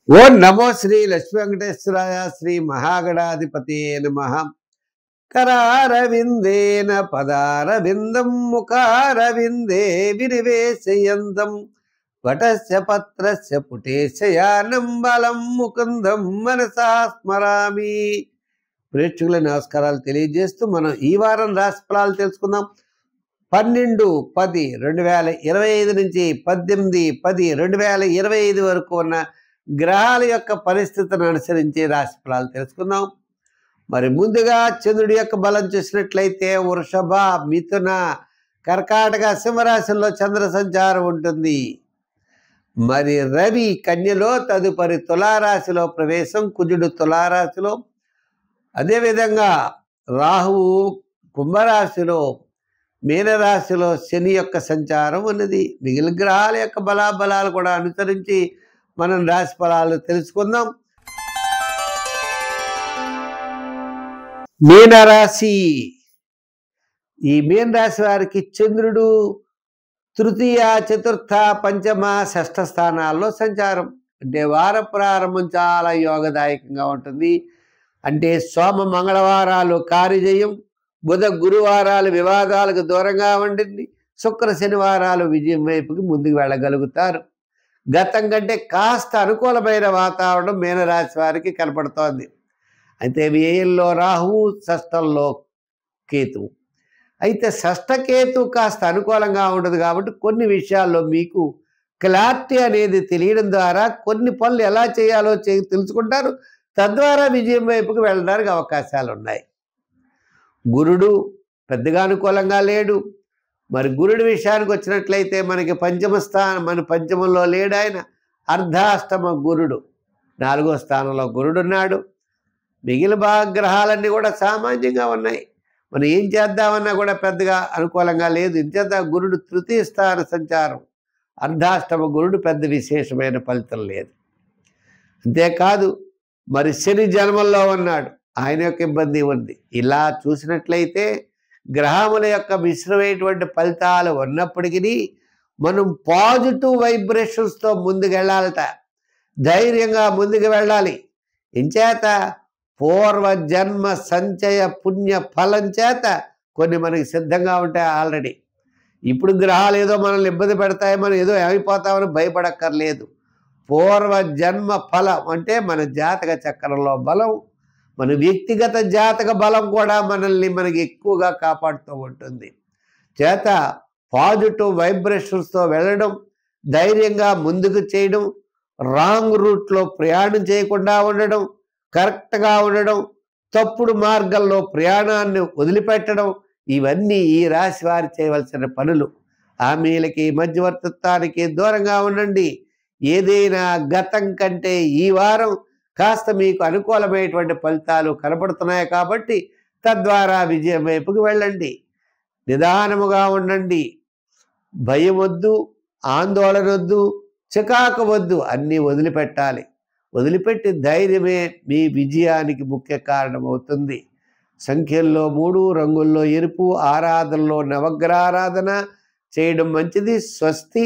ఓం నమో శ్రీ లక్ష్మీ వెంకటేశ్వరాయ శ్రీ మహాగణాధిపతి నమః. కరారవిందేన పదారవిందం ముఖారవిందే వినివేశయంతం వటస్య పత్రస్య పుటేశయానం బలం ముకుందం మనసా స్మరామి. ప్రేక్షకుల నమస్కారాలు తెలియజేస్తూ మనం ఈ వారం రాశి ఫలాలు తెలుసుకుందాం. 12-10-2025 నుంచి 18-10-2025 వరకు ఉన్న గ్రహాల యొక్క పరిస్థితిని అనుసరించి రాశి ఫలాలు తెలుసుకుందాం. మరి ముందుగా చంద్రుడి యొక్క బలం చూసినట్లయితే వృషభ, మిథున, కర్కాటక, సింహరాశుల్లో చంద్ర సంచారం ఉంటుంది. మరి రవి కన్యలో, తదుపరి తులారాశిలో ప్రవేశం, కుజుడు తులారాశిలో, అదేవిధంగా రాహువు కుంభరాశిలో, మీనరాశిలో శని యొక్క సంచారం ఉన్నది. మిగిలిన గ్రహాల యొక్క బలాబలాలు కూడా అనుసరించి మనం రాశి ఫలాలు తెలుసుకుందాం. మీనరాశి. ఈ మీనరాశి వారికి చంద్రుడు తృతీయ, చతుర్థ, పంచమ, షష్ఠ స్థానాల్లో సంచారం. అంటే వార ప్రారంభం చాలా యోగదాయకంగా ఉంటుంది. అంటే సోమ మంగళవారాలు కార్యజయం, బుధ గురువారాలు వివాదాలకు దూరంగా ఉండింది, శుక్ర శనివారాలు విజయం వైపుకి ముందుకు వెళ్ళగలుగుతారు. గతం కంటే కాస్త అనుకూలమైన వాతావరణం మీనరాశి వారికి కనపడుతోంది. అయితే వ్యయంలో రాహువు, షష్ఠంలో కేతువు. అయితే షష్ఠకేతు కాస్త అనుకూలంగా ఉండదు కాబట్టి కొన్ని విషయాల్లో మీకు క్లారిటీ అనేది తెలియడం ద్వారా కొన్ని పనులు ఎలా చేయాలో తెలుసుకుంటారు. తద్వారా విజయం వైపుకు వెళ్ళడానికి అవకాశాలు ఉన్నాయి. గురుడు పెద్దగా అనుకూలంగా లేడు. మరి గురుడి విషయానికి వచ్చినట్లయితే మనకి మన పంచమంలో లేడు ఆయన. అర్ధాష్టమ గురుడు, 4వ స్థానంలో గురుడు ఉన్నాడు. మిగిలిన గ్రహాలన్నీ కూడా సామాన్యంగా ఉన్నాయి. మనం ఏం చేద్దామన్నా కూడా పెద్దగా అనుకూలంగా లేదు. ఇంచేత గురుడు తృతీయ స్థాన సంచారం, అర్ధాష్టమ గురుడు పెద్ద విశేషమైన ఫలితం లేదు. అంతేకాదు మరి శని జన్మల్లో ఉన్నాడు, ఆయన యొక్క ఇబ్బంది ఉంది. ఇలా చూసినట్లయితే గ్రహముల యొక్క మిశ్రమైనటువంటి ఫలితాలు ఉన్నప్పటికీ మనం పాజిటివ్ వైబ్రేషన్స్తో ముందుకు వెళ్ళాలట. ధైర్యంగా ముందుకు వెళ్ళాలి. ఇంచేత పూర్వజన్మ సంచయ పుణ్య ఫలం చేత కొన్ని మనకి సిద్ధంగా ఉంటాయి ఆల్రెడీ. ఇప్పుడు గ్రహాలు ఏదో మనల్ని ఇబ్బంది పెడతాయి, మనం ఏదో ఏమైపోతామని భయపడక్కర్లేదు. పూర్వజన్మ ఫలం అంటే మన జాతక చక్రంలో బలం, మన వ్యక్తిగత జాతక బలం కూడా మనకి ఎక్కువగా కాపాడుతూ ఉంటుంది. చేత పాజిటివ్ వైబ్రేషన్స్తో వెళ్ళడం, ధైర్యంగా ముందుకు చేయడం, రాంగ్ రూట్లో ప్రయాణం చేయకుండా ఉండడం, కరెక్ట్గా ఉండడం, తప్పుడు మార్గంలో ప్రయాణాన్ని వదిలిపెట్టడం, ఇవన్నీ ఈ రాశి వారు చేయవలసిన పనులు. హామీలకి, మధ్యవర్తిత్వానికి దూరంగా ఉండండి. ఏదైనా గతం కంటే ఈ వారం కాస్త మీకు అనుకూలమైనటువంటి ఫలితాలు కనపడుతున్నాయి కాబట్టి తద్వారా విజయం వైపుకు వెళ్ళండి. నిదానముగా ఉండండి. భయం వద్దు, ఆందోళన వద్దు, చికాకు వద్దు, అన్నీ వదిలిపెట్టాలి. వదిలిపెట్టి ధైర్యమే మీ విజయానికి ముఖ్య కారణమవుతుంది. సంఖ్యల్లో 3, రంగుల్లో ఎరుపు, ఆరాధనలో నవగ్రహారాధన చేయడం మంచిది. స్వస్తి.